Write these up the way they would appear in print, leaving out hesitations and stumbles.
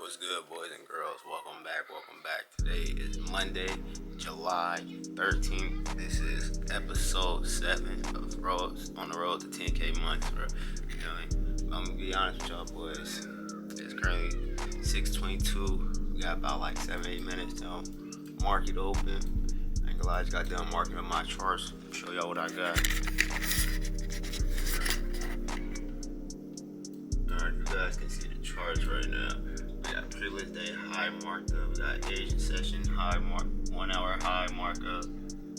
What's good, boys and girls? Welcome back. Today is Monday, July 13th. This is episode 7 of on the road to 10K months, bro. You know what I mean? I'm gonna be honest with y'all, boys. It's currently 6:22. We got about like 7-8 minutes till market open. I ain't gonna lie, I just got done marking up my charts. Show y'all what I got. Alright, you guys can see the charts right now. We got previous day high marked up. We got Asian session high mark, 1 hour high markup.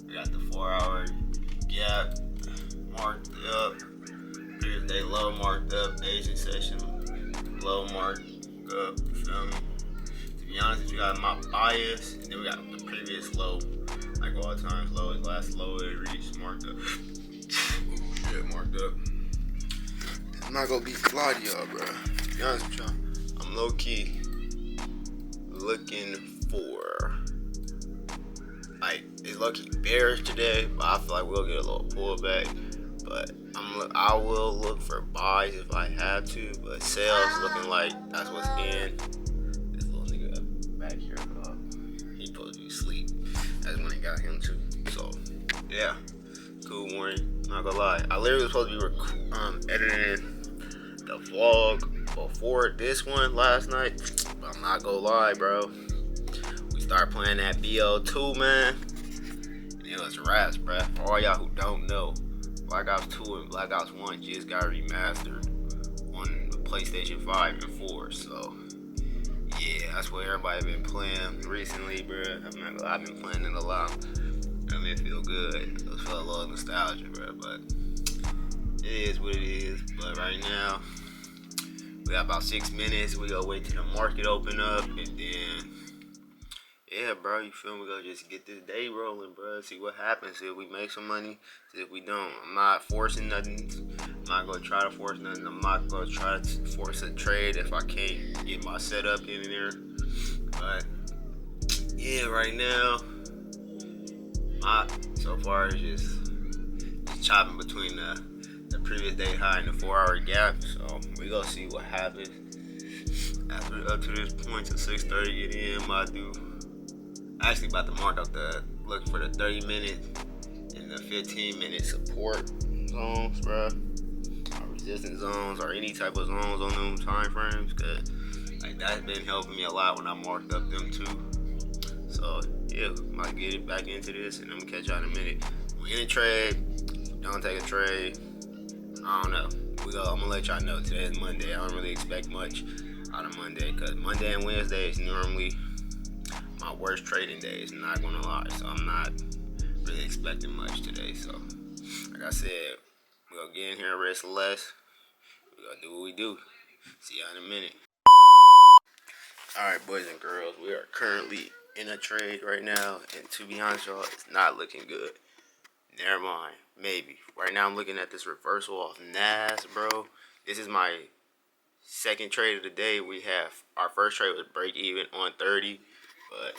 We got the 4-hour gap marked up. Previous day low marked up. Asian session low marked up. You feel me? To be honest, we got my bias, and then we got the previous low, like all times low. Last low it reached marked up. Yeah, marked up. I'm not gonna be fly to y'all, bro. To be honest with y'all, I'm low key looking for, like, it's low key bearish today, but I feel like we'll get a little pullback. But I will look for buys if I have to, but sales looking like that's what's in. This little nigga back here, he supposed to be asleep. That's when I got him too. So yeah, cool morning. Not gonna lie, I literally was supposed to be editing the vlog before this one last night, but I'm not gonna lie, bro. We started playing that BO2, man, and it was raps, bro. For all y'all who don't know, Black Ops 2 and Black Ops 1 just got remastered on the PlayStation 5 and 4, so yeah, that's what everybody been playing recently, bro. I've been playing it a lot. I mean, it feel good. It feel a little nostalgia, bro, but it is what it is. But right now, we got about 6 minutes. We gotta wait till the market open up, and then, yeah, bro, you feel me? We gonna just get this day rolling, bro. See what happens. See if we make some money. See if we don't. I'm not forcing nothing. I'm not gonna try to force nothing. I'm not gonna try to force a trade if I can't get my setup in there. But yeah, right now, so far it's just chopping between the previous day high and the 4-hour gap. So we gonna see what happens after up to this point to 6:30 get in. Actually about to mark up look for the 30-minute and the 15-minute support zones, bro, or resistance zones, or any type of zones on them time frames, cause like that's been helping me a lot when I marked up them too. So yeah, might get it back into this, and I'm gonna catch y'all in a minute. We in a trade, don't take a trade. I don't know. I'm gonna let y'all know. Today is Monday. I don't really expect much out of Monday, because Monday and Wednesday is normally my worst trading days, not gonna lie. So I'm not really expecting much today. So like I said, we're gonna get in here and rest less. We're gonna do what we do. See y'all in a minute. Alright, boys and girls, we are currently in a trade right now, and to be honest, y'all, it's not looking good. Never mind. Maybe. Right now I'm looking at this reversal off NAS, bro. This is my second trade of the day. We have our first trade was break even on 30, but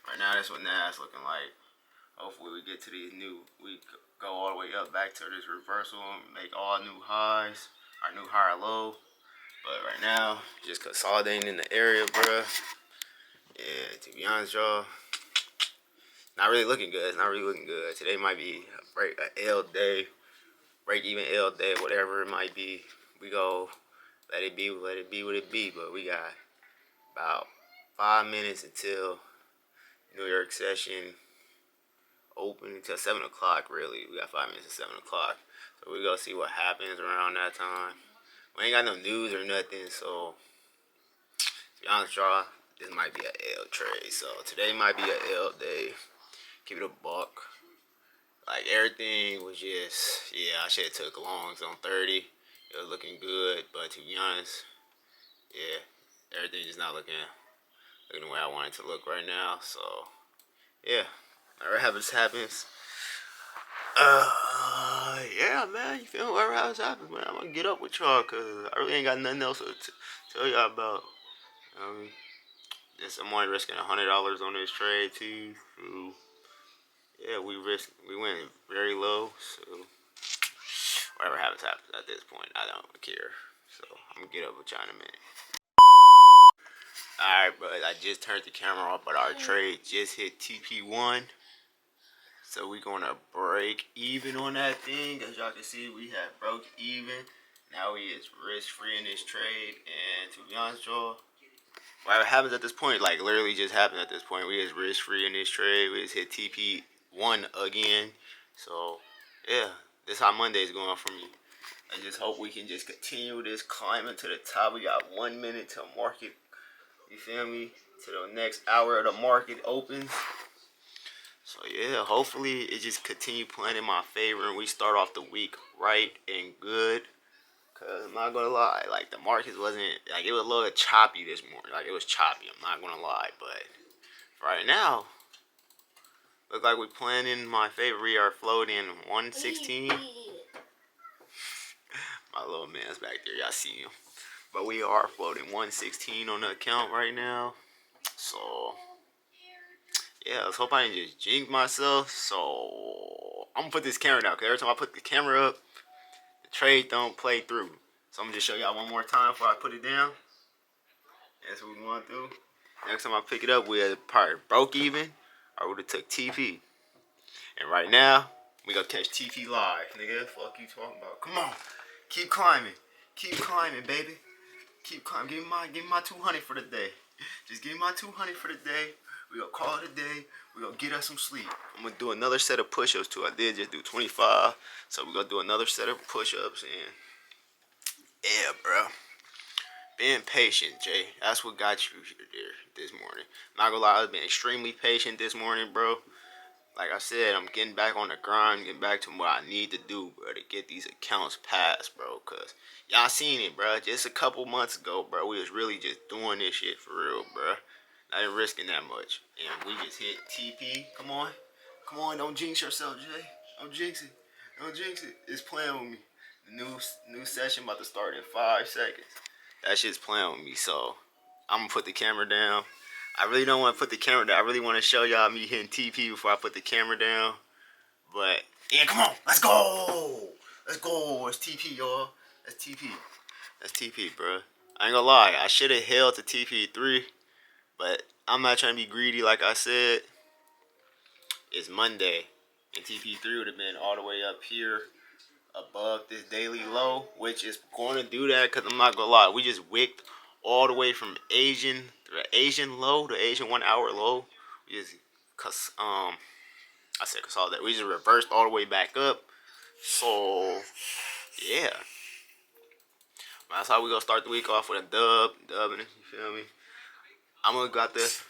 right now that's what NAS looking like. Hopefully we get to we go all the way up back to this reversal and make all new highs, our new higher low. But right now, just consolidating in the area, bro. Yeah, to be honest, y'all, not really looking good. It's not really looking good. Today might be a L day, break even L day, whatever it might be. We go let it be what it be. But we got about 5 minutes until New York session open, until 7 o'clock, really. We got 5 minutes to 7 o'clock. So we go see what happens around that time. We ain't got no news or nothing, so to be honest, y'all, this might be a L trade. So today might be a L day. Keep it a buck. Like, everything was just, yeah, I should have took longs on 30. It was looking good, but to be honest, yeah, everything is not looking the way I want it to look right now. So yeah, whatever happens. Yeah, man, you feel me? Whatever happens, man. I'm gonna get up with y'all, cause I really ain't got nothing else to tell y'all about. I'm only risking $100 on this trade too. So, yeah, we went very low. So whatever happens at this point. I don't care. So I'm gonna get up with y'all in a minute. Alright, but I just turned the camera off, but our trade just hit TP1. So we're gonna break even on that thing. As y'all can see, we have broke even. Now we is risk free in this trade. And to be honest, y'all, what happens at this point, like literally just happened at this point. We is risk free in this trade. We just hit TP1 again. So yeah, this is how Monday's going for me. I just hope we can just continue this climbing to the top. We got 1 minute till market. You feel me? To the next hour of the market opens. So yeah, hopefully it just continue playing in my favor and we start off the week right and good. Cause I'm not gonna lie, like the markets wasn't like it was a little choppy this morning. Like it was choppy, I'm not gonna lie, but right now, look like we playing in my favor. We are floating 116. My little man's back there, y'all see him. But we are floating 116 on the account right now. So yeah, let's hope I didn't just jinx myself. So I'm gonna put this camera down because every time I put the camera up, the trade don't play through. So I'm gonna just show y'all one more time before I put it down. That's what we're going through. Next time I pick it up, we'll probably broke even or would have took TP. And right now, we gonna catch TP live. Nigga, fuck you talking about. Come on. Keep climbing. Keep climbing, baby. Keep climbing. Give me my 200 for the day. Just give me my 200 for the day. We gonna call it a day. We gonna get us some sleep. I'm gonna do another set of push-ups too. I did just do 25. So we gonna do another set of push-ups and yeah, bro. Being patient, Jay. That's what got you here this morning. Not gonna lie, I've been extremely patient this morning, bro. Like I said, I'm getting back on the grind, getting back to what I need to do, bro, to get these accounts passed, bro. Cause y'all seen it, bro. Just a couple months ago, bro, we was really just doing this shit for real, bro. Not even risking that much. And we just hit TP. Come on. Come on, don't jinx yourself, Jay. Don't jinx it. Don't jinx it. It's playing with me. The new session about to start in 5 seconds. That shit's playing with me, so I'm gonna put the camera down. I really don't want to put the camera down. I really want to show y'all me hitting TP before I put the camera down. But yeah, come on, let's go. Let's go. It's TP, y'all. That's TP. That's TP, bro. I ain't gonna lie. I should have held to TP3, but I'm not trying to be greedy. Like I said, it's Monday, and TP3 would have been all the way up here above this daily low, which is going to do that because I'm not gonna lie, we just wicked all the way from the Asian low, the Asian 1 hour low. We just I said consolidate. We just reversed all the way back up. So yeah, that's how we gonna start the week off with a dub, and you feel me? I'm gonna got this.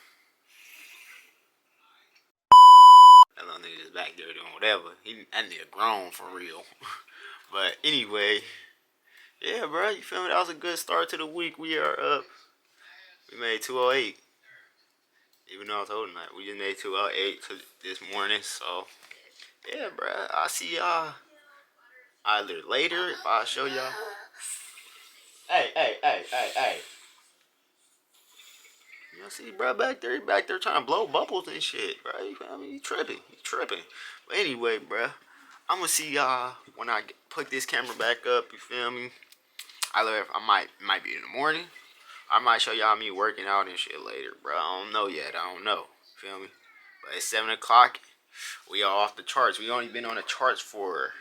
That little nigga just back there doing whatever. That nigga grown for real. But anyway. Yeah, bro, you feel me? That was a good start to the week. We are up. We made 208. Even though I was holding that, we just made 208 this morning. So, yeah, bro, I'll see y'all either later if I show y'all. Hey. You know, see, bro, back there trying to blow bubbles and shit, bro. You feel me? He tripping. But anyway, bro, I'm gonna see y'all when I put this camera back up. You feel me? I might be in the morning. I might show y'all me working out and shit later, bro. I don't know yet. I don't know. Feel me? But it's 7 o'clock. We are off the charts. We only been on the charts for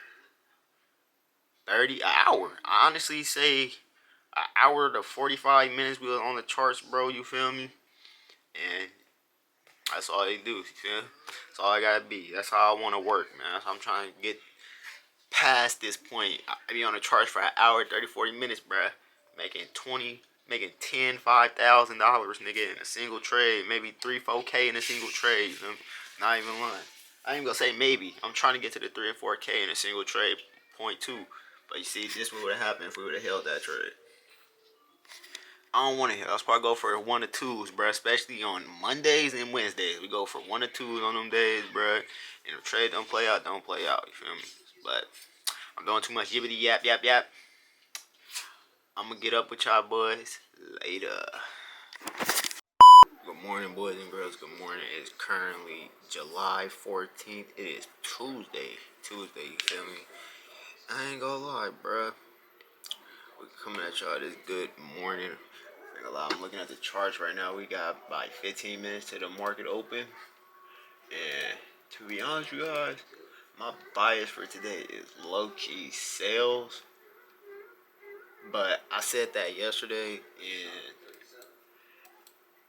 30 an hour. I honestly say an hour to 45 minutes we was on the charts, bro. You feel me? And that's all they do. You feel me? That's all I gotta be. That's how I want to work, man. That's how I'm trying to get past this point. I be on the charts for an hour, 30, 40 minutes, bro. Making $5,000, nigga, in a single trade. Maybe 3-4K in a single trade. You know? Not even lying. I ain't gonna say maybe. I'm trying to get to the 3 and 4K in a single trade, .2. But you see, this would have happened if we would have held that trade. I don't want to hit. I'll probably go for 1 or 2s, bro. Especially on Mondays and Wednesdays. We go for 1 or 2s on them days, bro. And if trade don't play out. You feel me? But I'm doing too much yibbity yap. I'm gonna get up with y'all boys later. Good morning, boys and girls. Good morning. It's currently July 14th. It is Tuesday, you feel me? I ain't gonna lie, bruh. We coming at y'all this good morning. Ain't gonna lie, I'm looking at the charts right now. We got like 15 minutes to the market open. And to be honest with you guys, my bias for today is low-key sales. But I said that yesterday, and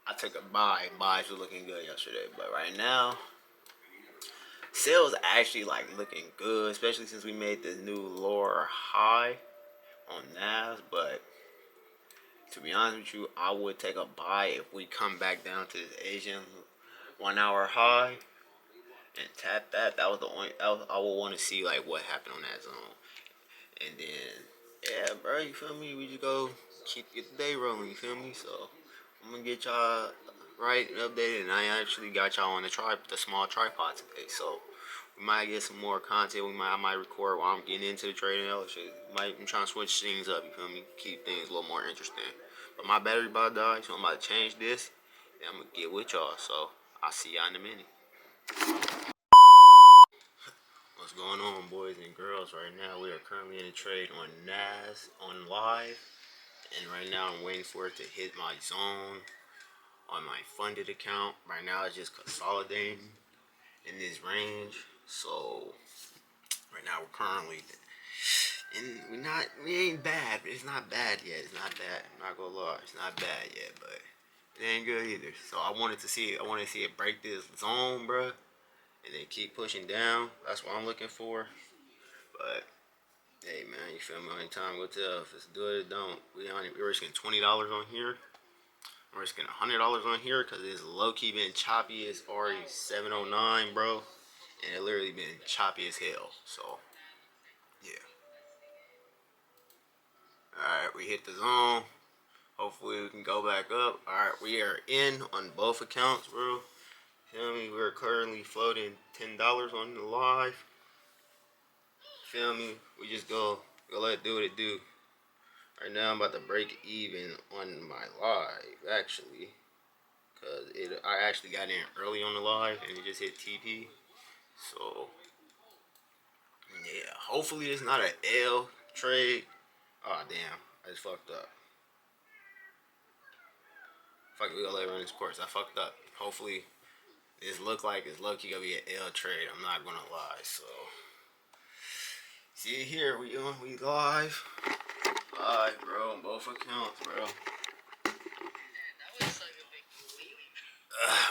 I took a buy. Buys were looking good yesterday. But right now, sales actually like looking good, especially since we made this new lower high on NAS. But to be honest with you, I would take a buy if we come back down to this Asian 1 hour high and tap that. That was the only. I would want to see like what happened on that zone. And then, yeah, bro, you feel me? We just go get the day rolling, you feel me? So, I'm gonna get y'all right and updated, and I actually got y'all on the small tripod today. So, we might get some more content. I might record while I'm getting into the trading and shit. I'm trying to switch things up, you feel me? Keep things a little more interesting. But my battery about to die, so I'm about to change this, and I'm gonna get with y'all. So, I'll see y'all in a minute. What's going on, boys and girls? Right now, we are currently in a trade on NAS on live, and right now I'm waiting for it to hit my zone on my funded account. Right now, it's just consolidating in this range. So right now, we're currently and we ain't bad, but it's not bad yet. It's not bad. I'm not gonna lie, it's not bad yet, but it ain't good either. So I wanted to see it break this zone, bruh, and then keep pushing down. That's what I'm looking for. But hey, man, you feel me? Only time will tell if it's good or don't. We're risking $20 on here. I'm risking $100 on here because it's low key been choppy. It's already 7:09, bro, and it literally been choppy as hell. So yeah. All right, we hit the zone. Hopefully we can go back up. All right, we are in on both accounts, bro. Feel me? We're currently floating $10 on the live. Feel me? We just go let it do what it do. Right now I'm about to break even on my live, actually, cause I actually got in early on the live and it just hit TP. So yeah, hopefully it's not an L trade. Oh damn, I just fucked up. Fuck it, we gonna let it run this course. I fucked up. Hopefully this look like it's lucky gonna be an L trade. I'm not gonna lie. So see here, we live, bro, on both accounts, bro.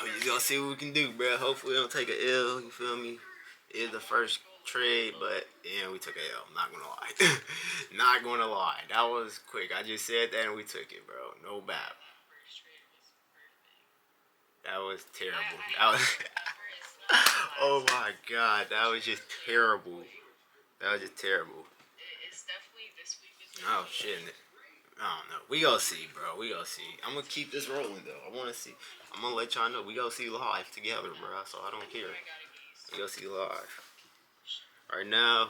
We just gonna see what we can do, bro. Hopefully we don't take an L. You feel me? It's the first trade, but yeah, we took an L. I'm not gonna lie. Not gonna lie. That was quick. I just said that and we took it, bro. No bad. That was terrible. That was. Oh my god, that was just terrible. That was just terrible. Oh shit. I don't know. We gonna see, bro. We gonna see. I'm gonna keep this rolling though. I wanna see. I'm gonna let y'all know. We gonna see live together, bro. So I don't care. We gonna see live. Right now,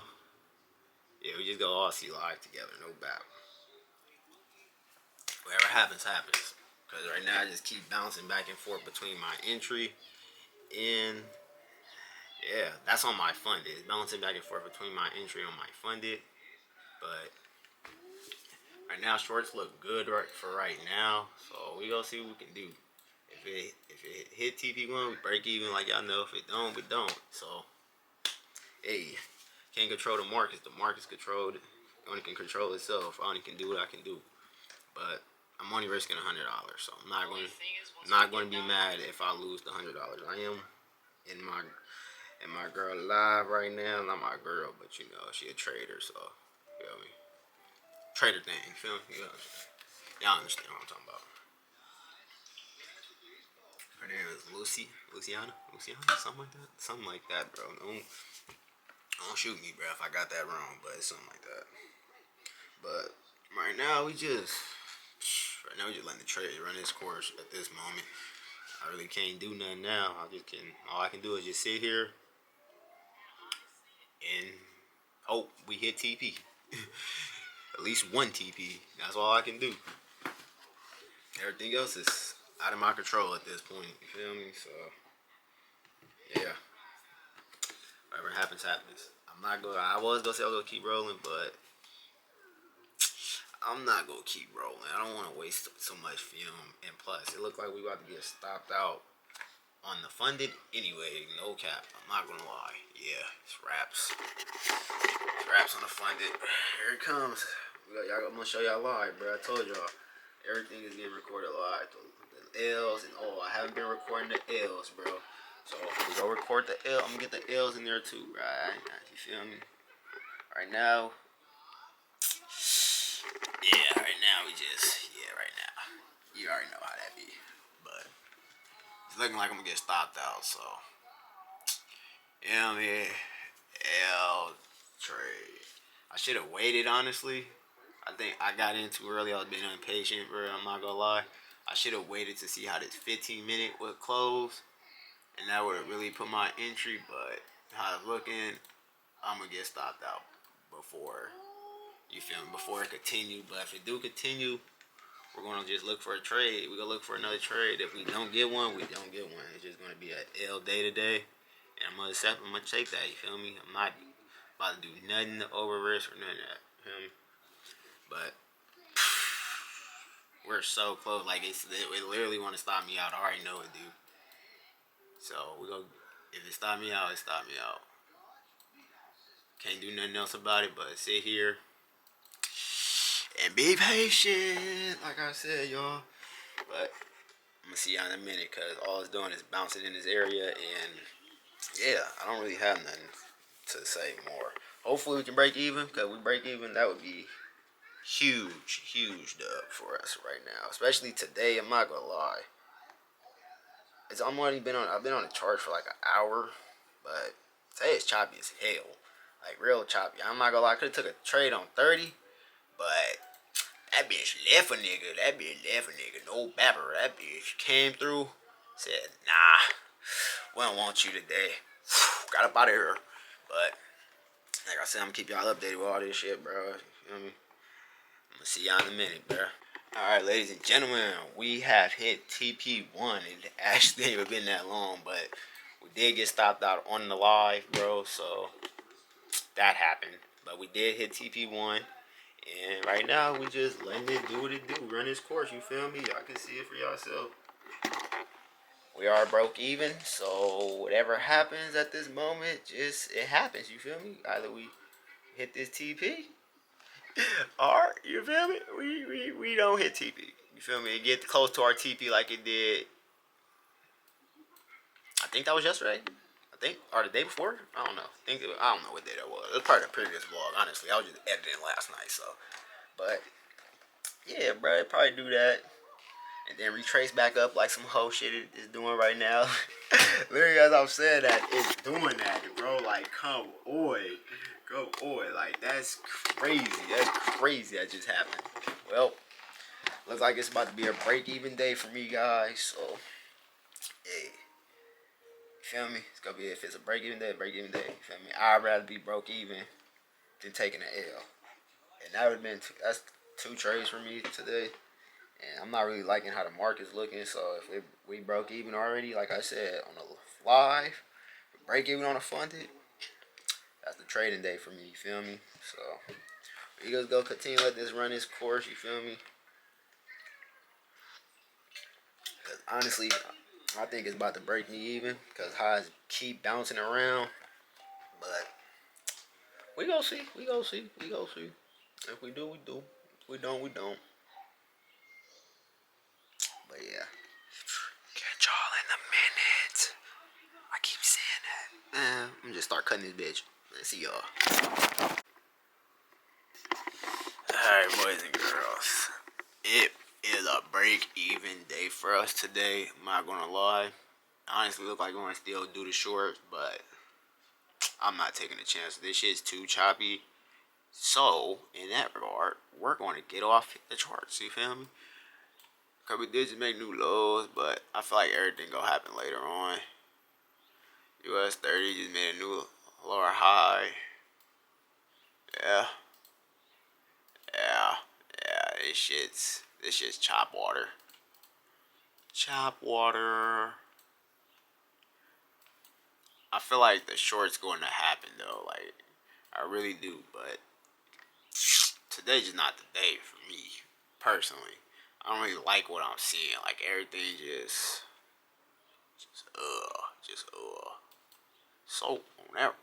yeah, we just gonna all see live together. No doubt. Whatever happens, happens. Cause right now I just keep bouncing back and forth between my entry and yeah, that's on my funded. It's bouncing back and forth between my entry on my funded, but right now shorts look good for right now. So we gonna see what we can do. If it hit TP1, we break even like y'all know. If it don't, we don't. So hey, can't control the markets. The market's controlled. It only can control itself. I only can do what I can do. But I'm only risking $100, so I'm not going to be mad if I lose the $100. I am in my girl live right now. Not my girl, but you know she a trader, so you feel me? Trader thing, you feel me? Y'all understand what I'm talking about. Her name is Luciana, something like that, bro. Don't shoot me, bro, if I got that wrong, but it's something like that. But right now we just letting the trade run its course at this moment. I really can't do nothing now. All I can do is just sit here and hope we hit TP. At least one TP. That's all I can do. Everything else is out of my control at this point. You feel me? So yeah. Whatever happens, happens. I was gonna say I was gonna keep rolling, but I'm not gonna keep rolling. I don't want to waste so much film. And plus, it looked like we about to get stopped out on the funded anyway. No cap. I'm not gonna lie. Yeah, it's wraps. It's wraps on the funded. Here it comes. I'm gonna show y'all live, bro. I told y'all everything is getting recorded live. The L's and I haven't been recording the L's, bro. So we go record the L. I'm gonna get the L's in there too, right? You feel me? Right now. Yeah, right now right now. You already know how that be. But it's looking like I'm gonna get stopped out, so. You know what I mean? L trade. I should have waited, honestly. I think I got in too early. I was being impatient, bro. I'm not gonna lie. I should have waited to see how this 15-minute would close. And that would have really put my entry, but how it's looking, I'm gonna get stopped out before, you feel me, before it continue. But if it do continue, we're gonna just look for a trade. We're gonna look for another trade. If we don't get one, we don't get one. It's just gonna be an L day to day. And I'm gonna accept, I'm gonna take that, you feel me? I'm not about to do nothing to over risk or none of that. You feel me? But we're so close. Like it literally wanna stop me out. I already know it, dude. So we go. If it stop me out, it stop me out. Can't do nothing else about it but sit here and be patient, like I said, y'all. But I'm gonna see y'all in a minute, cause all it's doing is bouncing in this area, and yeah, I don't really have nothing to say more. Hopefully we can break even, cause we break even, that would be huge dub for us right now, especially today. I'm not gonna lie. I've been on the charge for like an hour, but today it's choppy as hell, like real choppy. I'm not gonna lie, I could have took a trade on 30, but that bitch left a nigga. No bapper. That bitch came through, said, nah, we don't want you today. Got up out of here. But like I said, I'm gonna keep y'all updated with all this shit, bro. You feel me? I'm gonna see y'all in a minute, bro. Alright, ladies and gentlemen, we have hit TP1. It actually ain't even been that long, but we did get stopped out on the live, bro, so that happened. But we did hit TP1, and right now we just letting it do what it do, run its course, you feel me? Y'all can see it for yourself. We are broke even, so whatever happens at this moment, it happens, you feel me? Either we hit this TP, or, you feel me, we don't hit TP. You feel me? It get close to our TP like it did. I think that was yesterday. Or the day before. I don't know. I don't know what day that was. It was part of the previous vlog. Honestly, I was just editing last night. So, but yeah, bro, it'd probably do that, and then retrace back up like some hoe shit is doing right now. Literally, as I'm saying that, it's doing that, bro. Like, come on, go on. Like, that's crazy. That's crazy. That just happened. Well. Looks like it's about to be a break-even day for me, guys. So, hey, you feel me? It's gonna be, if it's a break-even day, You feel me? I'd rather be broke even than taking an L. And that would have been that's 2 trades for me today. And I'm not really liking how the market's looking. So if we broke even already, like I said, on the live, break even on a funded, that's the trading day for me. You feel me? So we just go continue let this run its course. You feel me? Honestly, I think it's about to break me even because highs keep bouncing around. But we go see. If we do, we do. If we don't, we don't. But yeah. Catch y'all in a minute. I keep saying that. I'm just start cutting this bitch. Let's see y'all. Alright, boys and girls. It is a break-even day for us today. I'm not gonna lie. Honestly, look like we're gonna still do the shorts, but I'm not taking a chance. This shit's too choppy. So, in that regard, we're going to get off the charts. You feel me? Because we did just make new lows, but I feel like everything gonna happen later on. US 30 just made a new lower high. Yeah. This shit's chop water. Chop water. I feel like the short's going to happen though. Like, I really do, but today's just not the day for me personally. I don't really like what I'm seeing. Like everything just. So on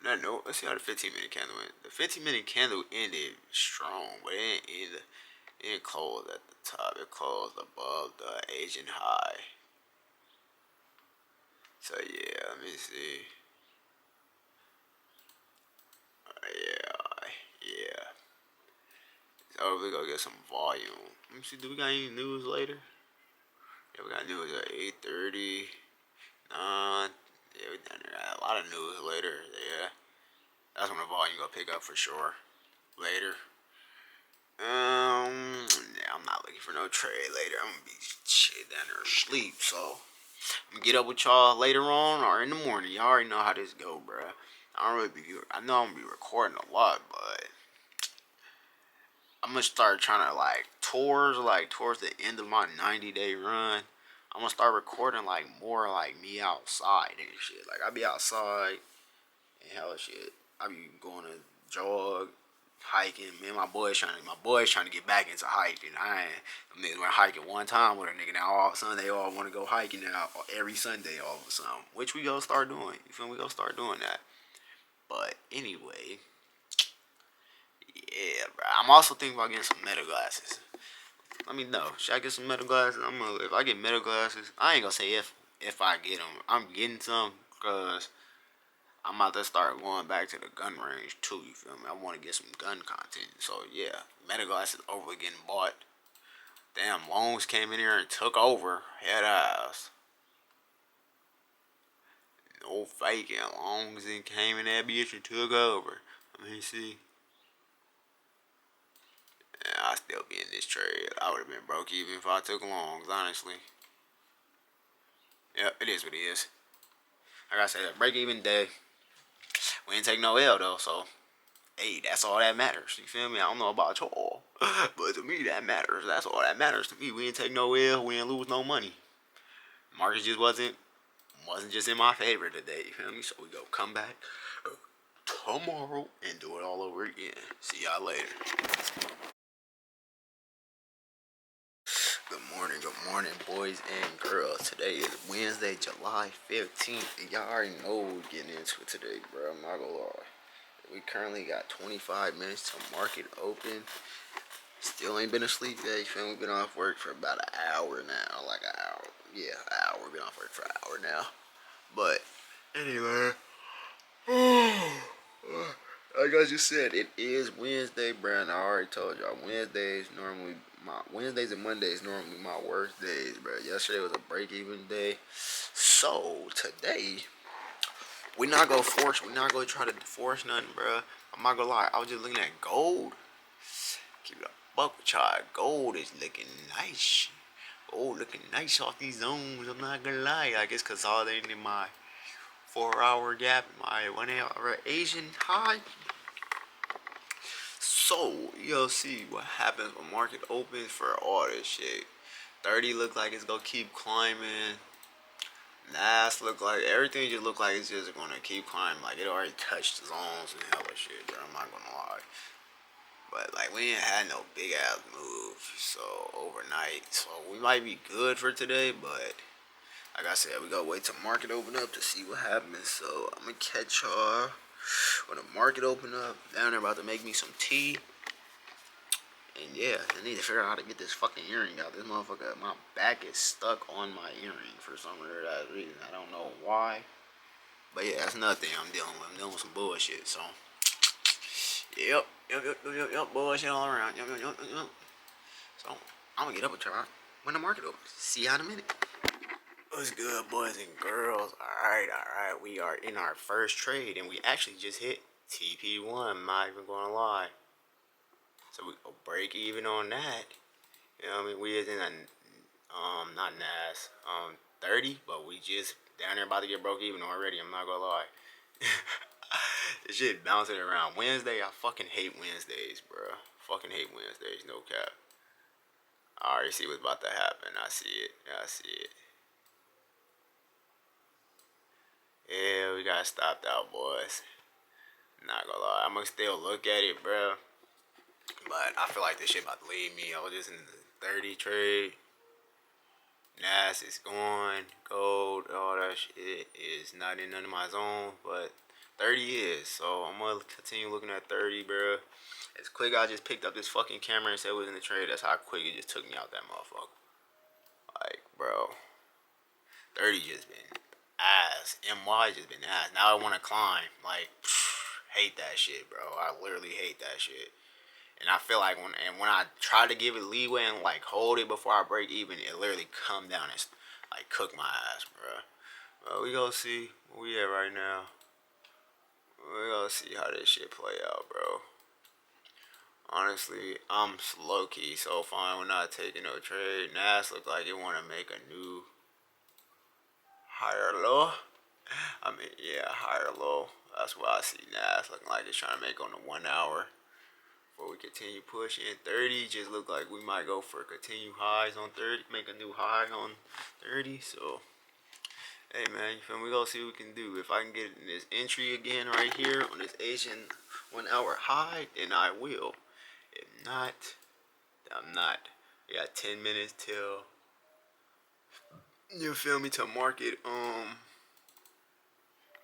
that note, let's see how the 15-minute candle went. The 15-minute candle ended strong, but it didn't close at the top. It closed above the Asian high. So yeah, let me see. Yeah. So we gonna get some volume. Let me see. Do we got any news later? Yeah, we got news at 8:30. Yeah, we got a lot of news later. Yeah, that's when the volume gonna pick up for sure. Later. Yeah, I'm not looking for no trade later. I'm gonna be shit down there asleep. So I'm gonna get up with y'all later on or in the morning. Y'all already know how this go, bruh. I know I'm gonna be recording a lot, but I'm gonna start trying to towards the end of my 90-day run. I'm gonna start recording like more like me outside and shit. Like I be outside and hella shit. I be going to jog, hiking. Man, my boys trying to get back into hiking. I mean, we're hiking one time with a nigga. Now all of a sudden they all want to go hiking now every Sunday all of a sudden, which we gonna start doing. You feel me? We gonna start doing that. But anyway, yeah, bro. I'm also thinking about getting some Meta glasses. Let me know. Should I get some Meta glasses? If I get Meta glasses, I ain't gonna say if I get them. I'm getting some because I'm about to start going back to the gun range too. You feel me? I want to get some gun content. So yeah, Meta glasses over getting bought. Damn, Loans came in here and took over. Head ass. No faking. Loans and came in that bitch and took over. Let me see. Yeah, I still be in this trade. I would have been broke even if I took Longs, honestly. Yep, it is what it is. Like I said, break even day. We didn't take no L though, so hey, that's all that matters. You feel me? I don't know about y'all, but to me that matters. That's all that matters to me. We didn't take no L. We didn't lose no money. Market just wasn't just in my favor today. You feel me? So we go come back tomorrow and do it all over again. See y'all later. Good morning, boys and girls. Today is Wednesday, July 15th, and y'all already know what we're getting into it today, bro. I'm not gonna lie. We currently got 25 minutes to market open. Still ain't been asleep yet. You feel me? We've been off work for about an hour now. Like an hour. Yeah, an hour. Been off work for an hour now. But, anyway. Like I just said, it is Wednesday, bro. And I already told y'all, Wednesdays and Mondays normally my worst days, bro. Yesterday was a break-even day. So, today, we're not gonna try to force nothing, bro. I'm not gonna lie. I was just looking at gold. Keep it a buck with y'all. Gold is looking nice. Gold looking nice off these zones. I'm not gonna lie. I guess consolidating in my 4-hour gap, my 1-hour Asian high. So, you'll see what happens when market opens for all this shit. 30 look like it's gonna keep climbing. NAS look like everything just look like it's just gonna keep climbing. Like it already touched the zones and hella shit, bro. I'm not gonna lie. But like we ain't had no big ass move so overnight. So we might be good for today, but like I said, we gotta wait till market open up to see what happens. So I'm gonna catch y'all when the market open up. Down there about to make me some tea. And yeah, I need to figure out how to get this fucking earring out. This motherfucker, my back is stuck on my earring for some weird ass reason. I don't know why. But yeah, that's another thing I'm dealing with. I'm dealing with some bullshit, so. Yep, bullshit all around. Yep. So, I'm gonna get up with y'all when the market opens. See y'all in a minute. What's good, boys and girls? Alright. We are in our first trade, and we actually just hit TP1. I'm not even gonna lie. So we go break even on that. You know what I mean? We is in a not NAS 30, but we just down there about to get broke even already. I'm not gonna lie. This shit bouncing around. Wednesday, I fucking hate Wednesdays, bro. Fucking hate Wednesdays, no cap. I already see what's about to happen. I see it. Yeah, we got stopped out, boys. Not gonna lie. I'm gonna still look at it, bro. But I feel like this shit about to leave me. I was just in the 30 trade. Nas is gone. Gold, all that shit is not in none of my zone. But 30 is. So I'm going to continue looking at 30, bro. As quick I just picked up this fucking camera and said it was in the trade. That's how quick it just took me out that motherfucker. Like, bro. 30 just been ass. MY just been ass. Now I want to climb. Like, hate that shit, bro. I literally hate that shit. And I feel like when I try to give it leeway and like hold it before I break even, it literally come down and like cook my ass, bro. But we gonna see where we at right now. We gonna see how this shit play out, bro. Honestly, I'm low key so fine with not taking no trade. Nas look like it wanna make a new higher low. I mean, yeah, higher low. That's what I see Nas looking like it's trying to make on the 1 hour. Before we continue pushing, 30 just look like we might go for continue highs on 30, make a new high on 30. So, hey man, you feel me? We gonna see what we can do. If I can get in this entry again right here on this Asian 1 hour high, then I will. If not, I'm not. We got 10 minutes till, you feel me, till market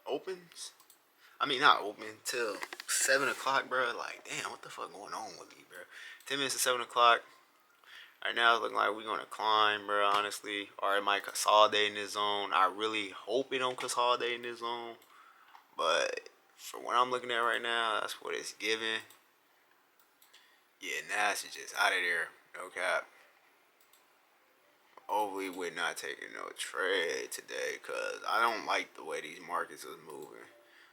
opens. I mean, not open till 7 o'clock, bro. Like, damn, what the fuck going on with me, bro? 10 minutes to 7 o'clock. Right now, it's looking like we're going to climb, bro, honestly. Or it might consolidate in this zone. I really hope it don't consolidate in this zone. But for what I'm looking at right now, that's what it's giving. Yeah, Nas is just out of there. No cap. Hopefully, we're not taking no trade today because I don't like the way these markets is moving.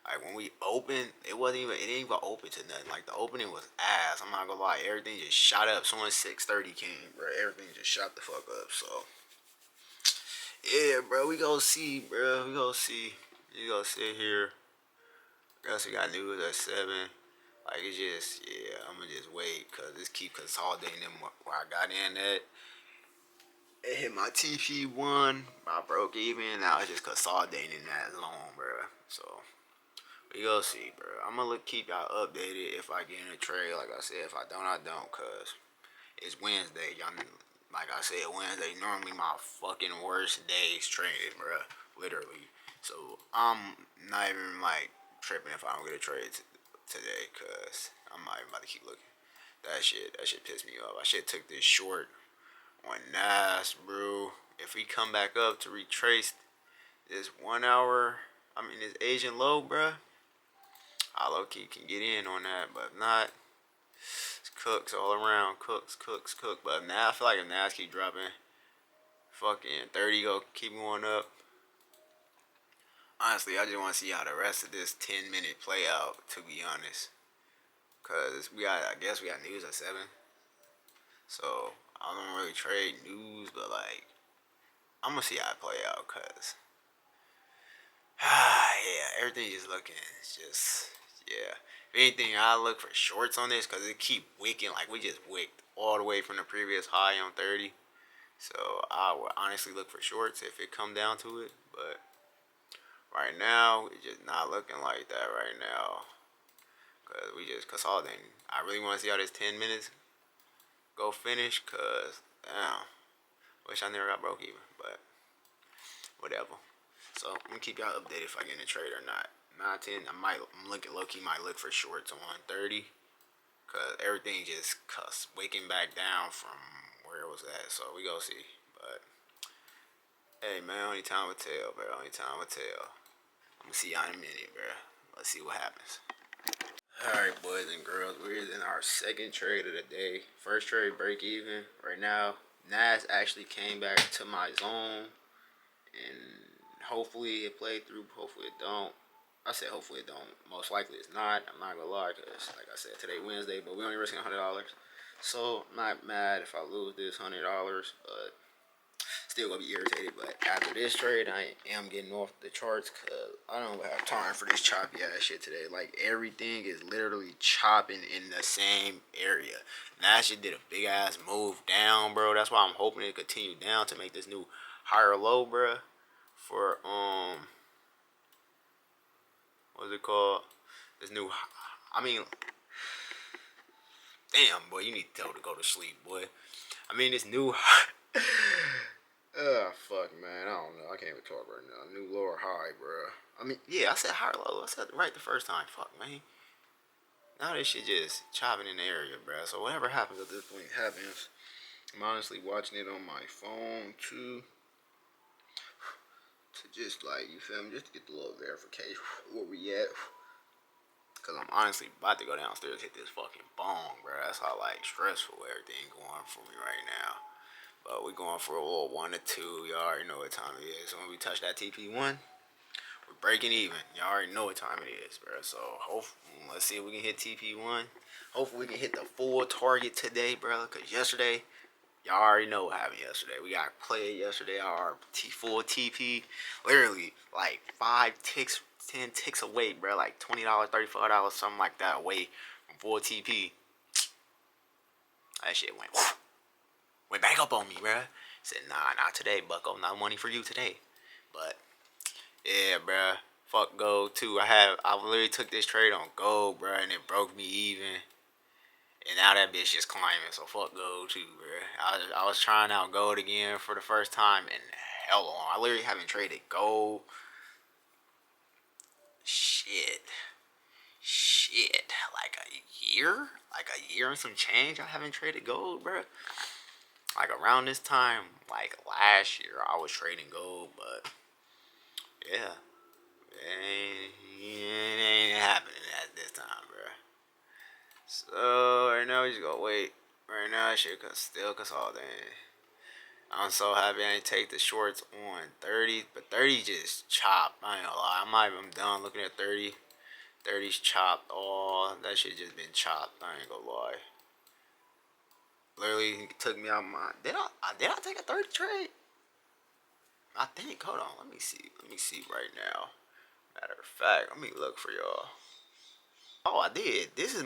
Like when we opened, it didn't even open to nothing. Like the opening was ass. I'm not gonna lie, everything just shot up. Soon as 6:30 came, bro, everything just shot the fuck up. So yeah, bro, we gonna see, bro. We gonna see. You gonna sit here. Guess we got news at 7. Like it's just, yeah, I'm gonna just wait cause this keep consolidating them where I got in at. It hit my TP1. I broke even. Now it's just consolidating that zone, bro. So we go see, bro. I'm gonna keep y'all updated if I get in a trade. Like I said, if I don't, I don't. Cause it's Wednesday. Y'all, like I said, Wednesday normally my fucking worst days trading, bro. Literally. So I'm not even like tripping if I don't get a trade today. Cause I'm not even about to keep looking. That shit pissed me off. I should took this short on Nas, bro. If we come back up to retrace this 1 hour, I mean this Asian low, bro. I low key can get in on that, but if not, it's cooks all around. Cooks. But now I feel like if Nas keep dropping, fucking 30 go keep going up. Honestly, I just want to see how the rest of this 10-minute play out, to be honest. Cause I guess we got news at 7. So I don't really trade news, but like I'm gonna see how it play out, cause yeah, everything is looking, it's just, yeah. If anything, I look for shorts on this because it keep wicking. Like we just wicked all the way from the previous high on 30. So I would honestly look for shorts if it come down to it. But right now, it's just not looking like that right now. Because we just consolidating. I really want to see how this 10 minutes go finish. Because, damn, wish I never got broke even. But whatever. So I'm gonna keep y'all updated if I get in a trade or not. 9, 10, I'm looking low key might look for shorts on 30. Cause everything just waking back down from where it was at. So we go see. But hey man, only time will tell, bro. Only time will tell. I'm gonna see y'all in a minute, bro. Let's see what happens. Alright, boys and girls, we're in our second trade of the day. First trade break even. Right now, Nas actually came back to my zone. And hopefully it played through, hopefully it don't. I said hopefully it don't. Most likely it's not. I'm not gonna lie, because like I said, today Wednesday, but we only risking $100. So I'm not mad if I lose this $100, but still gonna be irritated. But after this trade, I am getting off the charts because I don't have time for this choppy ass shit today. Like everything is literally chopping in the same area. That shit did a big ass move down, bro. That's why I'm hoping it continue down to make this new higher low, bro. For what's it called? This new, I mean, damn, boy, you need to tell her to go to sleep, boy. I mean, this new. Fuck, man. I don't know. I can't even talk right now. New low or high, bro. I mean, yeah, I said high or low. I said right the first time. Fuck, man. Now this shit just chopping in the area, bro. So whatever happens at this point happens. I'm honestly watching it on my phone too. To just like, you feel me? Just to get the little verification where we at. Cause I'm honestly about to go downstairs hit this fucking bong, bro. That's how like stressful everything going for me right now. But we going for a little 1 or 2. Y'all already know what time it is. So when we touch that TP1, we're breaking even. Y'all already know what time it is, bro. So let's see if we can hit TP1. Hopefully we can hit the full target today, bro. Cause yesterday, y'all already know what happened yesterday. We got played yesterday. Our full TP, literally like 5 ticks, 10 ticks away, bro. Like $20, $35, something like that away from full TP. That shit went back up on me, bro. Said, nah, not today, bucko. Not money for you today. But yeah, bro. Fuck gold too. I literally took this trade on gold, bro, and it broke me even. And now that bitch just climbing, so fuck gold too, bro. I was trying out gold again for the first time in hell long. I literally haven't traded gold. Shit. Like a year? Like a year and some change I haven't traded gold, bro. Like around this time, like last year, I was trading gold, but yeah. It ain't happening at this time, bro. So right now we just gonna wait. Right now shit still consolidating. I'm so happy I didn't take the shorts on 30, but 30 just chopped. I ain't gonna lie. I'm done looking at 30. 30's chopped. Oh, that shit just been chopped. I ain't gonna lie. Literally took me out my. Did I take a 30 trade? I think. Hold on. Let me see right now. Matter of fact, let me look for y'all. Oh, I did. This is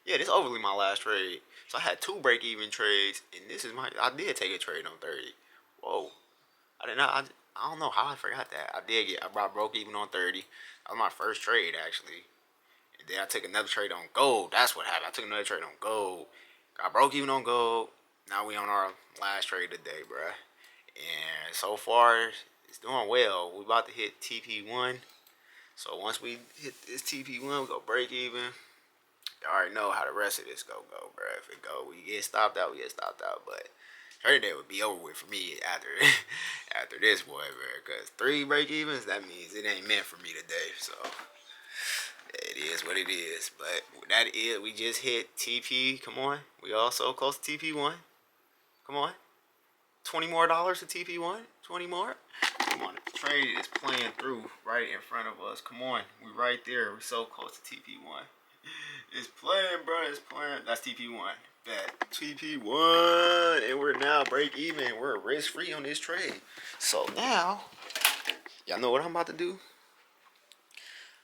this overly my last trade. So I had 2 break-even trades, and I did take a trade on 30. Whoa. I did not, I don't know how I forgot that. I broke even on 30. That was my first trade, actually. And then I took another trade on gold. That's what happened. I took another trade on gold. I broke even on gold. Now we on our last trade today, bruh. And so far, it's doing well. We about to hit TP1. So once we hit this TP1, we go break even. You already know how the rest of this go, bro. If it go, we get stopped out, we get stopped out. But trading day would be over with for me after this, boy, bro. Because 3 break evens, that means it ain't meant for me today. So it is what it is. But that is, we just hit TP. Come on, we also close to TP1. Come on, $20 more to TP1. 20 more. Come on, the trade is playing through right in front of us. Come on, we right there. We're so close to TP1. It's playing, bro. It's playing. That's TP1. Bet. TP1. And we're now break even. We're risk free on this trade. So now, y'all know what I'm about to do?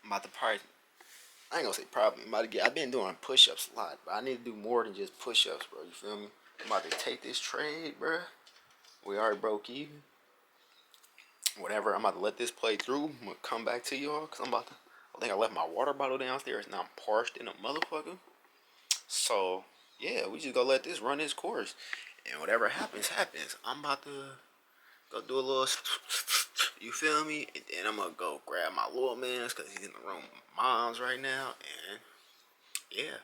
I'm about to probably, I ain't gonna say probably. I've been doing push ups a lot, but I need to do more than just push ups, bro. You feel me? I'm about to take this trade, bro. We already broke even. Whatever. I'm about to let this play through. I'm gonna come back to y'all because I think I left my water bottle downstairs. Now I'm parched in a motherfucker. So, yeah, we just gonna let this run its course. And whatever happens, happens. I'm about to go do a little, you feel me? And then I'm gonna go grab my little man's because he's in the room with mom's right now. And, yeah,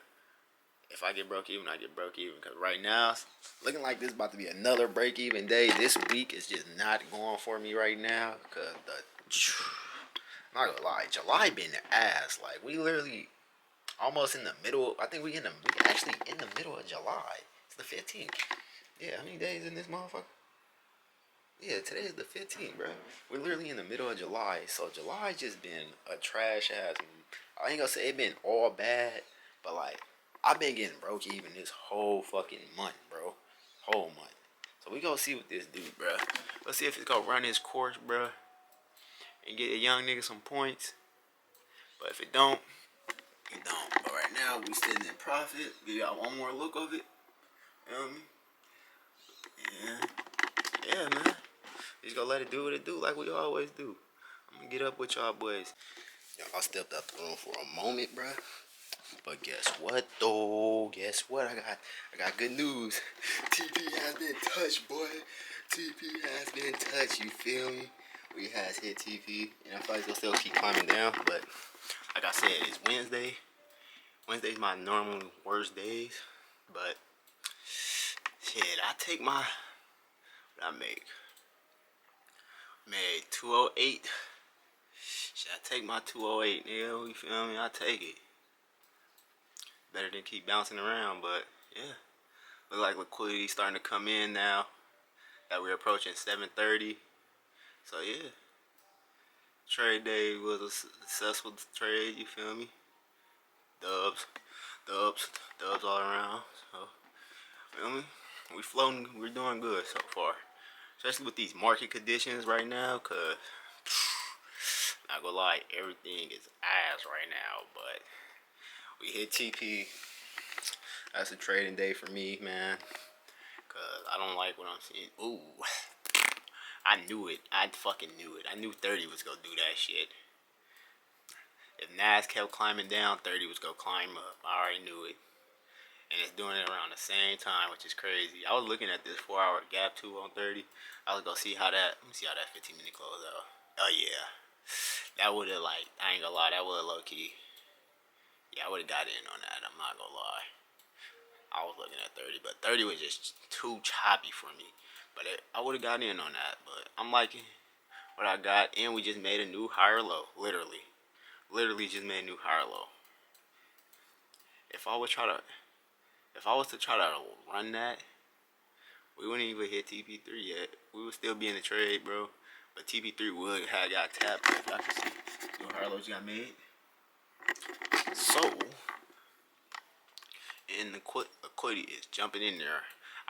if I get broke even, I get broke even. Because right now, it's looking like this is about to be another break even day. This week is just not going for me right now. Because I'm not gonna lie, July been the ass. Like, we literally almost in the middle. I think we actually in the middle of July. It's the 15th. Yeah, how many days in this motherfucker? Yeah, today is the 15th, bro. We're literally in the middle of July. So July just been a trash ass. I ain't gonna say it been all bad, but like I've been getting broke even this whole fucking month, bro. Whole month. So we gonna see what this do, bro. Let's see if it's gonna run its course, bro, and get a young nigga some points. But if it don't, it don't. But right now we sitting in profit. Give y'all one more look of it. You know what I mean? Yeah, man. Just gonna let it do what it do like we always do. I'm gonna get up with y'all boys. Y'all stepped up the room for a moment, bruh. But guess what though? Guess what? I got good news. TP has been touched, boy. TP has been touched. You feel me? We has hit TP, and I feel like they'll still keep climbing down. But like I said, it's Wednesday. Wednesday's my normal worst days. But shit, I take my what I made 208. Should I take my 208, nigga? You feel me? I take it. Better than keep bouncing around, but yeah. Look like liquidity starting to come in now that we're approaching 7:30. So yeah, trade day was a successful trade. You feel me? Dubs, dubs, dubs all around. So feel me? We floating. We're doing good so far, especially with these market conditions right now. Cause not gonna lie, everything is ass right now. But we hit TP. That's a trading day for me, man. Cause I don't like what I'm seeing. Ooh. I knew it. I fucking knew it. I knew 30 was gonna do that shit. If Nas kept climbing down, 30 was gonna climb up. I already knew it. And it's doing it around the same time, which is crazy. I was looking at this 4-hour gap too on 30. I was gonna see how that, let me see how that 15-minute close out. Oh yeah. That would have, like, I ain't gonna lie, that would have low key. Yeah, I would have got in on that. I'm not gonna lie. I was looking at 30, but 30 was just too choppy for me. But I would have got in on that. But I'm liking what I got, and we just made a new higher low. Literally just made a new higher low. If I was to try to run that, we wouldn't even hit TP3 yet. We would still be in the trade, bro. But TP3 would have got tapped. If I can see new higher lows got made. So, and the liquidity is jumping in there.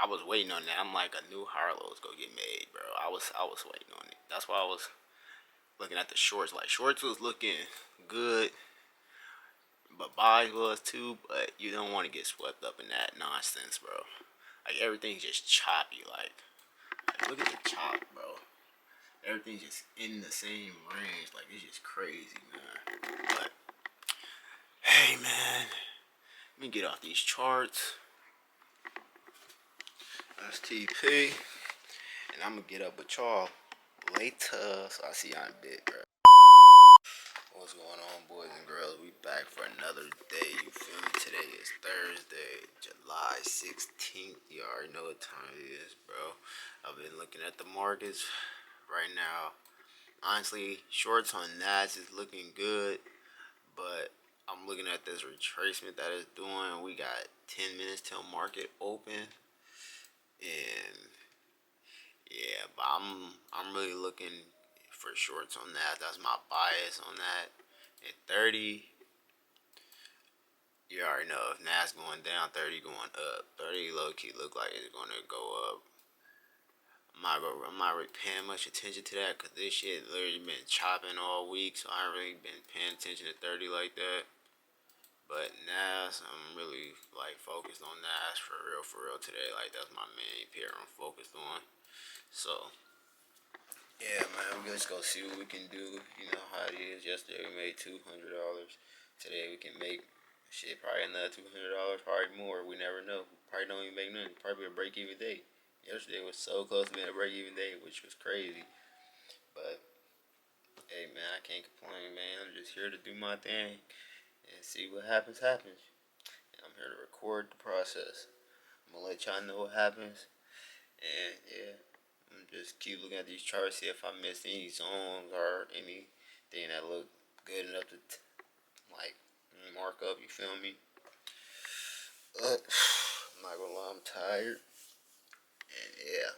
I was waiting on that. I'm like, a new higher low is gonna get made, bro. I was waiting on it. That's why I was looking at the shorts. Like, shorts was looking good, but buys was too. But you don't want to get swept up in that nonsense, bro. Like, everything's just choppy. Like look at the chop, bro. Everything's just in the same range. Like, it's just crazy, man. But hey, man, let me get off these charts. That's TP, and I'm gonna get up with y'all later. So I see y'all in a bit, bro. What's going on, boys and girls? We back for another day. You feel me? Today is Thursday, July 16th. You already know what time it is, bro. I've been looking at the markets right now. Honestly, shorts on Nas is looking good, but I'm looking at this retracement that it's doing. We got 10 minutes till market open, and yeah, but I'm really looking for shorts on that. That's my bias on that. At 30, you already know if Nas going down, 30 going up. 30 low key look like it's gonna go up. I'm not really paying much attention to that because this shit literally been chopping all week, so I ain't really been paying attention to 30 like that. But Nas, I'm really like focused on Nas for real today. Like, that's my main pair I'm focused on. So yeah, man, we just go see what we can do. You know how it is. Yesterday we made $200. Today we can make shit probably another $200, probably more. We never know. Probably don't even make nothing. Probably a break even day. Yesterday was so close to being a break even day, which was crazy. But hey, man, I can't complain, man. I'm just here to do my thing and see what happens. And I'm here to record the process. I'm gonna let y'all know what happens. And yeah, I'm just keep looking at these charts, see if I missed any zones or anything that look good enough to like mark up. You feel me? But I'm not gonna lie, I'm tired, and yeah,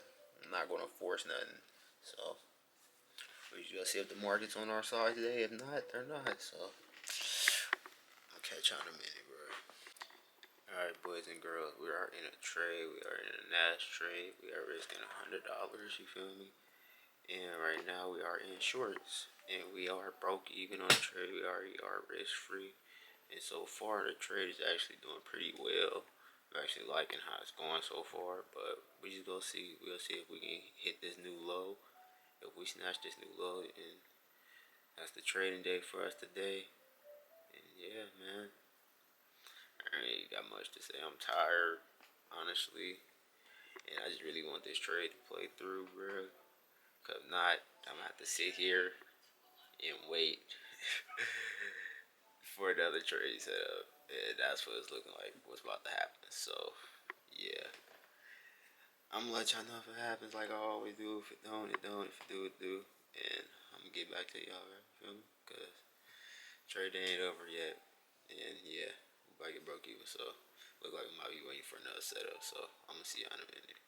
I'm not gonna force nothing. So we just gotta see if the market's on our side today. If not, they're not. So I'll catch you in a minute, bro. Alright, boys and girls, we are in a trade. We are in a Nas trade. We are risking $100. You feel me? And right now we are in shorts, and we are broke even on the trade. We already are risk free, and so far the trade is actually doing pretty well. I'm actually liking how it's going so far, but we just go see. We'll see if we can hit this new low. If we snatch this new low, and that's the trading day for us today. And yeah, man, ain't got much to say. I'm tired, honestly, and I just really want this trade to play through, bro. Cause if not, I'm gonna have to sit here and wait for another trade setup. And that's what it's looking like. What's about to happen. So, yeah. I'm gonna let y'all know if it happens like I always do. If it don't, it don't. If it do, it do. And I'm gonna get back to y'all, right? Feel me? Cause trade day ain't over yet. And yeah, we about to get broke even. So, look like we might be waiting for another setup. So, I'm gonna see y'all in a minute.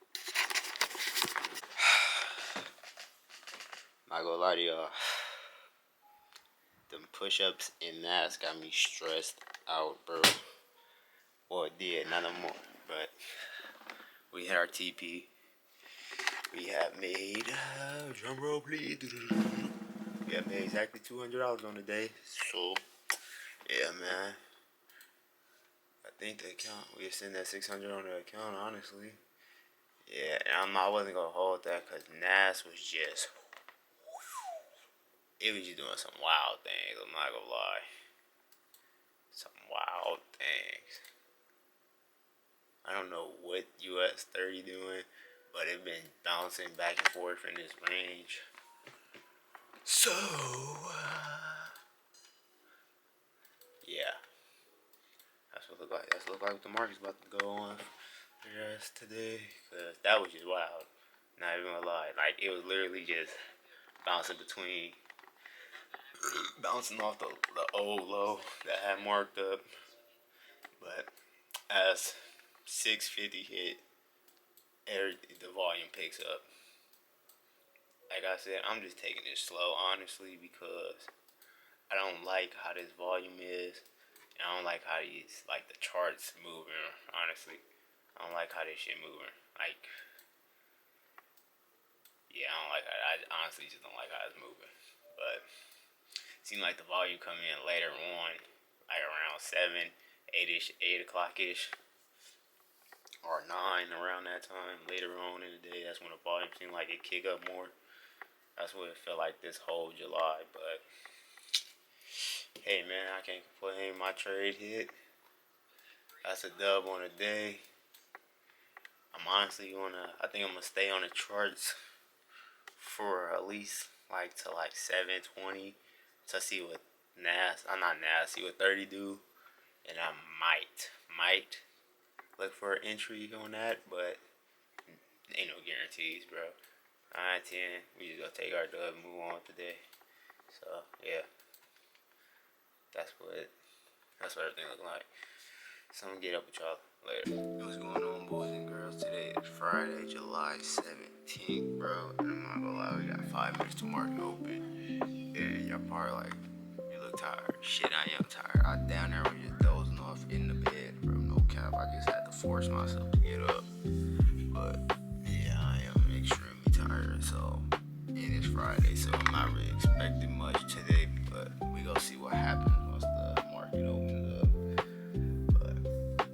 Not gonna lie to y'all. Them push-ups and mass got me stressed out, bro. Well, it did, not no more. But we had our TP. We have made, drum roll please. We have made exactly $200 on the day. So, yeah, man. I think the account, we send that 600 on the account, honestly. Yeah, and I wasn't gonna hold that because Nas was just, it was just doing some wild things. I'm not gonna lie. Some wild things. I don't know what US 30 doing, but it been bouncing back and forth in this range. So, yeah. That's what it look like. That's what look like the market's about to go on for the rest today. Cause that was just wild. Not even gonna lie. Like, it was literally just bouncing between, bouncing off the old low that I had marked up. But as 650 hit, the volume picks up. Like I said, I'm just taking it slow, honestly, because I don't like how this volume is. And I don't like how these, like, the charts moving, honestly. I don't like how this shit moving. Like, yeah, I don't like how, I honestly just don't like how it's moving. But it seemed like the volume come in later on, like around 7, 8-ish, 8 o'clock-ish. Or 9 around that time. Later on in the day, that's when the volume seemed like it kick up more. That's what it felt like this whole July. But hey, man, I can't complain. My trade hit. That's a dub on the day. I'm honestly I think I'm gonna stay on the charts for at least like to like 720 to see what see what 30 do, and I might look for an entry on that, but ain't no guarantees, bro. 9-10, we just gonna take our dub and move on today. So yeah, that's what everything look like. So I'm gonna get up with y'all later. What's going on, boys and girls? Today is Friday, July 17th, bro. And I'm not gonna lie, we got 5 minutes to market open. And y'all probably like, you look tired. Shit, I am tired. I down there was just dozing off in the bed, bro. No cap. I just had to force myself to get up. But yeah, I am extremely tired. So, and it's Friday, so I'm not really expecting much today. But we gonna see what happens once the market opens up. But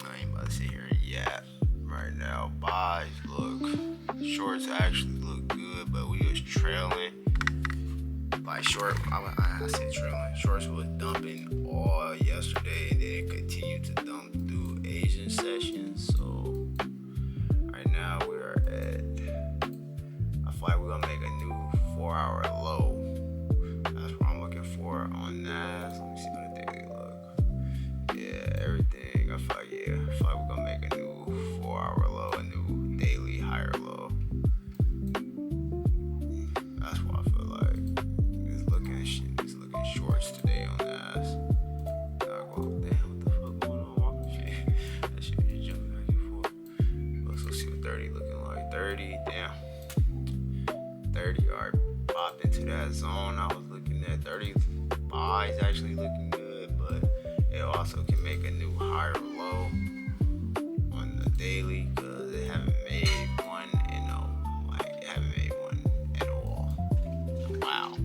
I ain't about to sit here and yap right now. Buys look, shorts actually look good, but we was trailing. Like I said trailing. Shorts was dumping all yesterday, and then it continued to dump through Asian sessions. So right now we're at, I feel like we're gonna make a new 4-hour low. That's what I'm looking for on NAS. Let me see what the daily look. Yeah, everything. I feel like we're gonna make a new 4-hour low, a new daily higher low. That's what I feel like. It's looking shorts today on NAS. Damn, what the fuck going on? That shit just jumping back and forth. Let's see what 30 looking like. 30, damn. 30 are popped into that zone I was looking at. 30 buys actually looking good, but it also can make a new higher low on the daily because they haven't made one they haven't made one at all. Wow.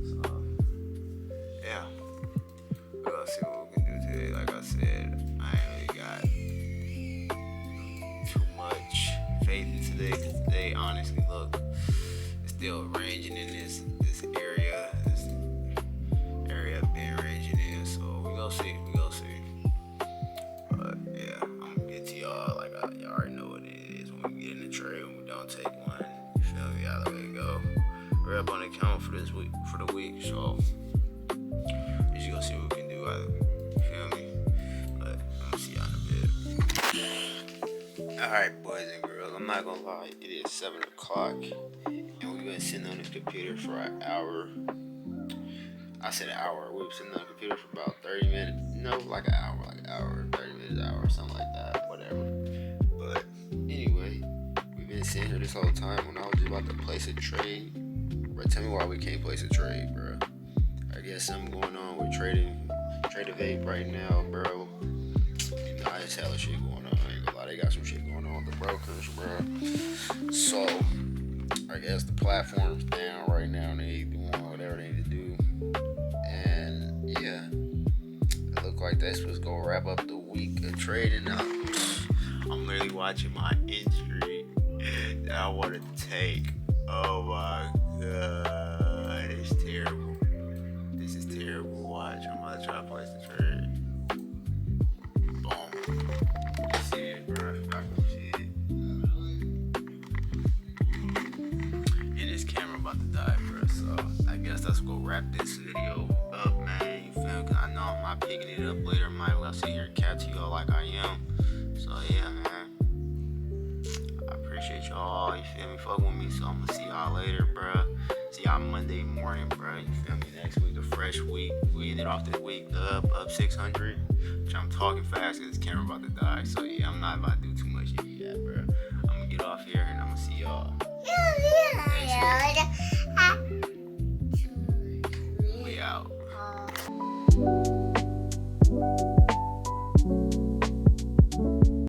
So yeah, we're gonna see what we can do today. Like I said, I ain't really got too much faith in today because today honestly look, it's still ranging in this area. This area I've been ranging in, so we gonna see. But up on the count for this week, for the week. So we just gonna see what we can do. You feel me? But I'm gonna see y'all in a bit. Alright, boys and girls, I'm not gonna lie, it is 7 o'clock, and we've been sitting on the computer for an hour. I said an hour. We've been sitting on the computer for about 30 minutes. No, like an hour, 30 minutes, an hour, something like that, whatever. But anyway, we've been sitting here this whole time when I was just about to place a trade. Bro, tell me why we can't place a trade, bro. I guess something going on with trading vape right now, bro. You know, it's hella shit going on. I ain't gonna lie, they got some shit going on with the brokers, bro. So, I guess the platform's down right now, and they doing whatever they need to do. And, yeah, it look like that's what's gonna wrap up the week of trading. I'm literally watching my entry that I want to take. Oh my god, it's terrible. This is terrible. Watch, I'm about to try to place the trade. Boom. You see it, bro? I can see it. And this camera about to die, bro. So I guess that's gonna wrap this video up, man. You feel me? Cause I know I'm not picking it up later. Might well sit here and catch you all like I am. So yeah, man. I appreciate y'all. You feel me? Fuck with me. So I'm gonna see y'all later, bro. See y'all Monday morning, bro. You feel me? Next week, a fresh week. We ended off the week up 600. Which I'm talking fast because this camera about to die. So yeah, I'm not about to do too much.